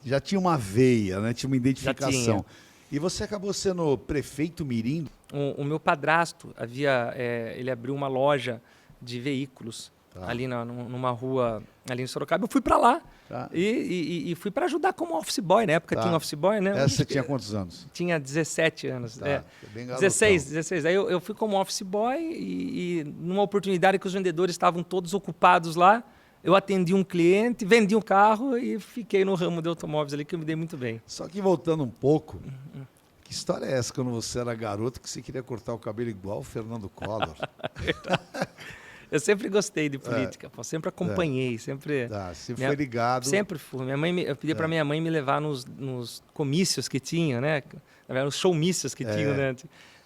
já tinha uma veia, né? Tinha uma identificação. tinha. E você acabou sendo prefeito mirim. O meu padrasto ele abriu uma loja de veículos ali numa rua ali em Sorocaba. Eu fui para lá e fui para ajudar como office boy. Na época tinha office boy, né? Essa você tinha quantos anos? Tinha 17 anos. Bem garotão. 16. Aí eu fui como office boy e numa oportunidade que os vendedores estavam todos ocupados lá, eu atendi um cliente, vendi um carro e fiquei no ramo de automóveis ali, que eu me dei muito bem. Só que voltando um pouco, que história é essa quando você era garoto que você queria cortar o cabelo igual o Fernando Collor? Eu sempre gostei de política, pô, sempre acompanhei, sempre... Você foi ligado. Sempre fui. Eu pedi para minha mãe me levar nos comícios que tinha, né? Os showmícios que tinham, né?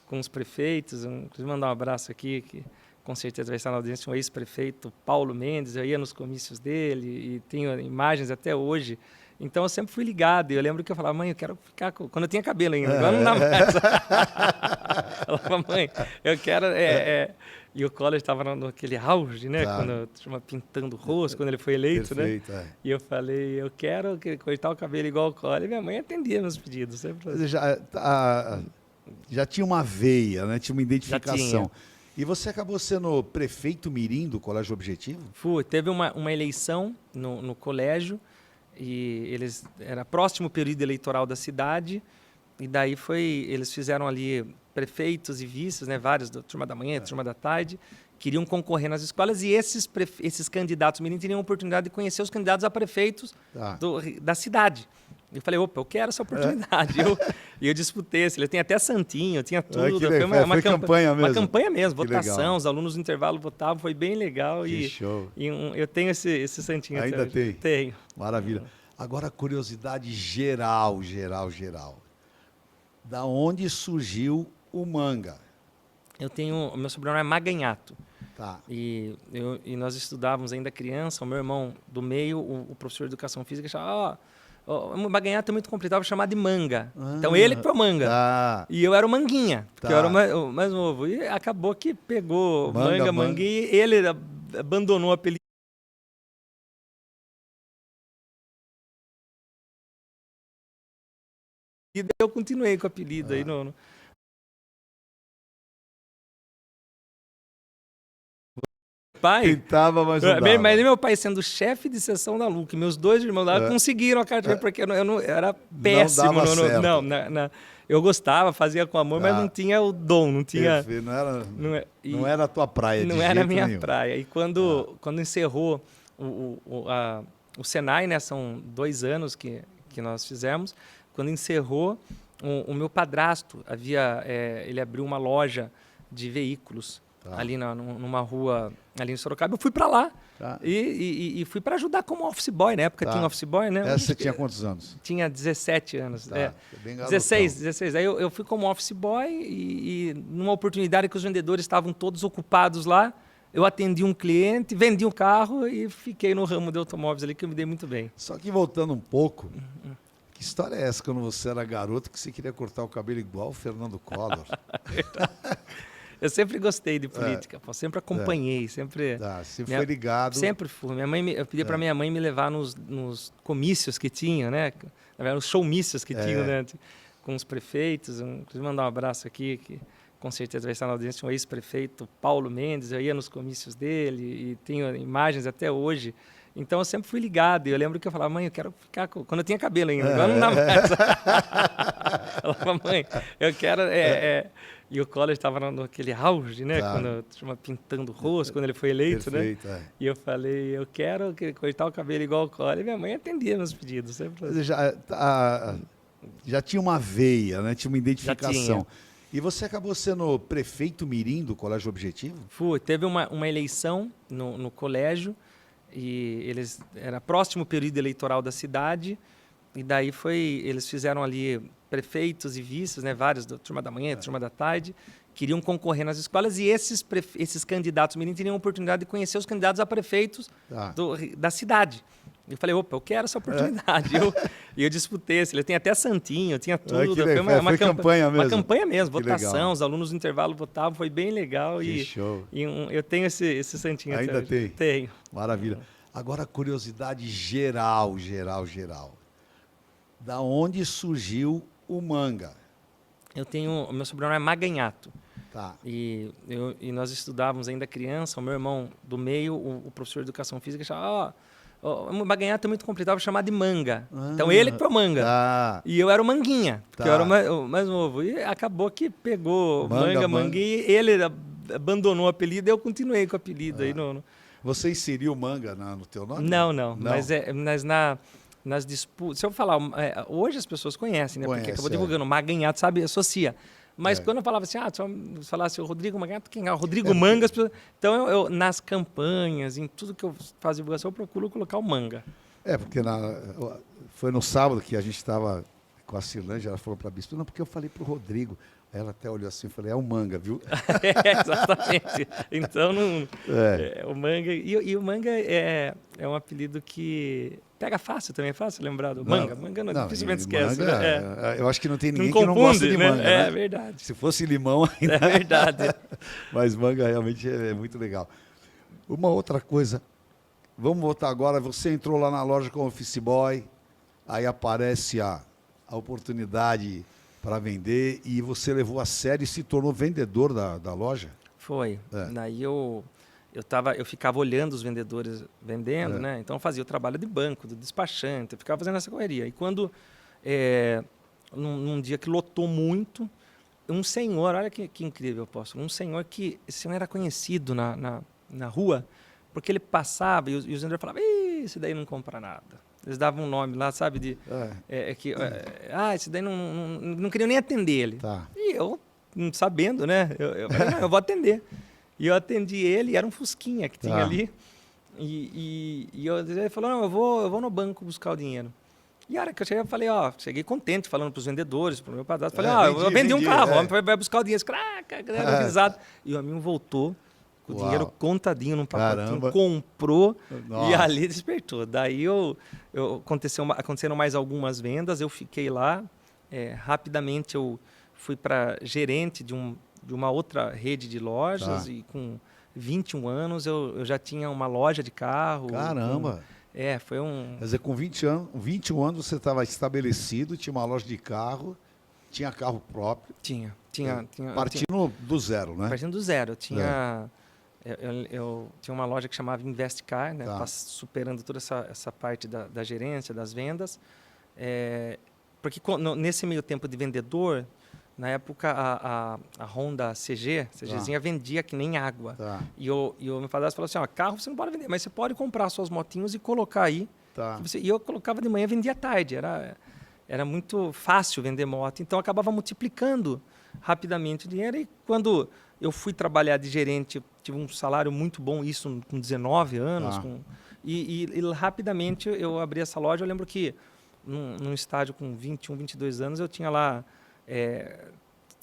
Com os prefeitos. Inclusive mandar um abraço aqui, que com certeza vai estar na audiência, um ex-prefeito, Paulo Mendes. Eu ia nos comícios dele e tenho imagens até hoje. Então eu sempre fui ligado. E eu lembro que eu falava, mãe, eu quero ficar com... Quando eu tinha cabelo ainda, agora não dá mais. Eu falava, mãe, eu quero... E o Collor estava naquele auge, né? Quando eu estava pintando o rosto, quando ele foi eleito, perfeito, né? E eu falei, eu quero cortar o cabelo igual o Collor. E minha mãe atendia meus pedidos. Sempre. Já tinha uma veia, né? Tinha uma identificação. Já tinha. E você acabou sendo prefeito mirim do Colégio Objetivo? Teve uma eleição no colégio e era próximo período eleitoral da cidade e daí eles fizeram ali prefeitos e vices, né, vários da turma da manhã, turma da tarde, queriam concorrer nas escolas e esses candidatos mirim teriam a oportunidade de conhecer os candidatos a prefeitos da cidade. Eu falei, opa, eu quero essa oportunidade. E eu disputei, ele tem até santinho, tinha tudo. Foi campanha mesmo. Uma campanha mesmo, que votação, legal. Os alunos no intervalo votavam, foi bem legal. Que show. E eu tenho esse santinho Ainda até hoje. tem? Tenho. Maravilha. Agora, curiosidade geral. Da onde surgiu o manga? O meu sobrenome é Maganhato. E nós estudávamos ainda criança, o meu irmão do meio, o professor de educação física, chamava... O Maganhato é muito complicado, chamar de Manga. Então ele que foi o Manga. E eu era o Manguinha, porque eu era o mais novo. E acabou que pegou Manga, e ele abandonou o apelido. E daí eu continuei com o apelido aí no... Pai, tentava, mas não dava. Mas meu pai, sendo chefe de seção da LUC, meus dois irmãos lá conseguiram a carteira, porque eu não era péssimo. Não dava certo. Eu gostava, fazia com amor, mas não tinha o dom, não tinha... Não era a tua praia, não era a minha praia. E quando encerrou o Senai, né, são 2 anos que nós fizemos, quando encerrou, o meu padrasto ele abriu uma loja de veículos ali numa rua ali em Sorocaba. Eu fui para lá e fui para ajudar como office boy. Na época tinha office boy, né? Essa você tinha quantos anos? Tinha 17 anos. Bem garotão. 16. Aí eu fui como office boy e numa oportunidade que os vendedores estavam todos ocupados lá, eu atendi um cliente, vendi um carro e fiquei no ramo de automóveis ali, que eu me dei muito bem. Só que voltando um pouco, que história é essa quando você era garoto que você queria cortar o cabelo igual o Fernando Collor? Eu sempre gostei de política, pô, sempre acompanhei, sempre... Você foi ligado. Sempre fui. Eu pedi para minha mãe me levar nos comícios que tinha, né? Os showmícios que tinham, né? Com os prefeitos. Inclusive mandar um abraço aqui, que com certeza vai estar na audiência, um ex-prefeito, Paulo Mendes. Eu ia nos comícios dele e tenho imagens até hoje. Então eu sempre fui ligado. E eu lembro que eu falava, mãe, eu quero ficar com... Quando eu tinha cabelo ainda, agora não dá mais. Eu falava, mãe, eu quero... E o Collor estava naquele auge, né? Quando eu estava pintando o rosto, quando ele foi eleito, perfeito, né? E eu falei, eu quero cortar o cabelo igual o Collor. E minha mãe atendia meus pedidos. Sempre. Já tinha uma veia, né? Tinha uma identificação. Já tinha. E você acabou sendo prefeito mirim do Colégio Objetivo? Teve uma eleição no colégio e era próximo período eleitoral da cidade e daí eles fizeram ali prefeitos e vices, né, vários da turma da manhã, turma da tarde, queriam concorrer nas escolas e esses candidatos mirim teriam a oportunidade de conhecer os candidatos a prefeitos da cidade. Eu falei, opa, eu quero essa oportunidade. E eu disputei, ele tem até santinho, tinha tudo. Foi campanha mesmo. Uma campanha mesmo, que votação, legal. Os alunos no intervalo votavam, foi bem legal. Que show. E eu tenho esse santinho até Ainda hoje. tem? Tenho. Maravilha. Agora, curiosidade geral. Da onde surgiu o Manga? O meu sobrenome é Maganhato. Tá. E nós estudávamos ainda criança, o meu irmão do meio, o professor de educação física, chamava, o Maganhato é muito complicado, vou chamar de Manga. Então ele que foi o Manga. Tá. E eu era o Manguinha, porque Tá. eu era o mais novo. E acabou que pegou Manguinha, e ele abandonou o apelido e eu continuei com o apelido. Aí Você inseriu o Manga no teu nome? Não. Mas nas disputas... Se eu falar... hoje as pessoas conhecem, né? Porque acabou divulgando. Maganhato, sabe? Associa. Mas quando eu falava assim, se eu falasse o Rodrigo Maganhato, quem é? O Rodrigo Manga. As pessoas... Então, eu, nas campanhas, em tudo que eu faço divulgação, eu procuro colocar o Manga. Porque foi no sábado que a gente estava com a Cirlândia, ela falou para a Bispo, não, porque eu falei para o Rodrigo. Aí ela até olhou assim e falei, é o Manga, viu? Exatamente. Então, o Manga... E o Manga é um apelido que... Pega fácil também, é fácil lembrar do Manga. Manga dificilmente esquece. Manga, né? Eu acho que não tem ninguém não confunde, que não gosta de Manga. Né? É verdade. Se fosse limão ainda. É verdade. Mas Manga realmente é muito legal. Uma outra coisa, vamos voltar agora, você entrou lá na loja como office boy, aí aparece a oportunidade para vender e você levou a sério e se tornou vendedor da loja? Foi. Daí eu ficava olhando os vendedores vendendo, né? Então eu fazia o trabalho de banco, do despachante, eu ficava fazendo essa correria. E quando, num dia que lotou muito, um senhor, olha que incrível, apóstolo, um senhor que esse senhor era conhecido na rua, porque ele passava e os vendedores falavam, esse daí não compra nada. Eles davam um nome lá, sabe? Esse daí não queriam nem atender ele. Tá. E eu, não sabendo, né? Eu falei, não, eu vou atender. E eu atendi ele, era um Fusquinha que tinha ali. E ele falou, não, eu vou no banco buscar o dinheiro. E a hora que eu cheguei, eu falei, cheguei contente, falando para os vendedores, para o meu padrasto. Falei, eu vendi um carro, vai buscar o dinheiro. Risado. E o amigo voltou com o dinheiro contadinho num pacotinho, comprou. Nossa. E ali despertou. Daí aconteceram mais algumas vendas, eu fiquei lá. Rapidamente eu fui para gerente de uma outra rede de lojas e com 21 anos eu já tinha uma loja de carro. Caramba! Foi um... Quer dizer, com 21 anos você estava estabelecido, tinha uma loja de carro, tinha carro próprio. Tinha. Partindo do zero, né? Partindo do zero. Eu tinha uma loja que chamava Investcar, né? Superando toda essa parte da gerência, das vendas. Porque nesse meio tempo de vendedor, na época a Honda CGzinha vendia que nem água. E o meu padrasto falou assim, carro você não pode vender, mas você pode comprar suas motinhos e colocar aí. E eu colocava de manhã e vendia à tarde. Era muito fácil vender moto. Então, acabava multiplicando rapidamente o dinheiro. E quando eu fui trabalhar de gerente, tive um salário muito bom, isso com 19 anos. E rapidamente eu abri essa loja. Eu lembro que num estágio com 21, 22 anos, eu tinha lá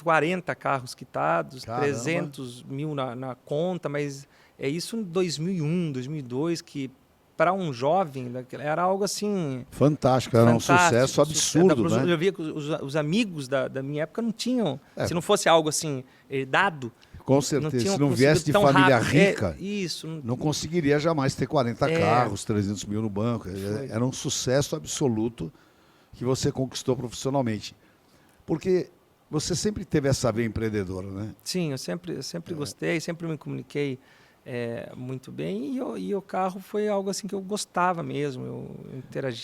40 carros quitados, 300 mil na conta, mas isso em 2001, 2002, que para um jovem era algo assim... Fantástico, era um sucesso absurdo, né? Eu via que os amigos da minha época não tinham, se não fosse algo assim herdado... Com certeza, se não viesse de família rica, isso, não conseguiria jamais ter 40 carros, 300 mil no banco. Era um sucesso absoluto que você conquistou profissionalmente. Porque você sempre teve essa veia empreendedora, né? Sim, eu sempre gostei, sempre me comuniquei muito bem. E o carro foi algo assim que eu gostava mesmo, eu interagia.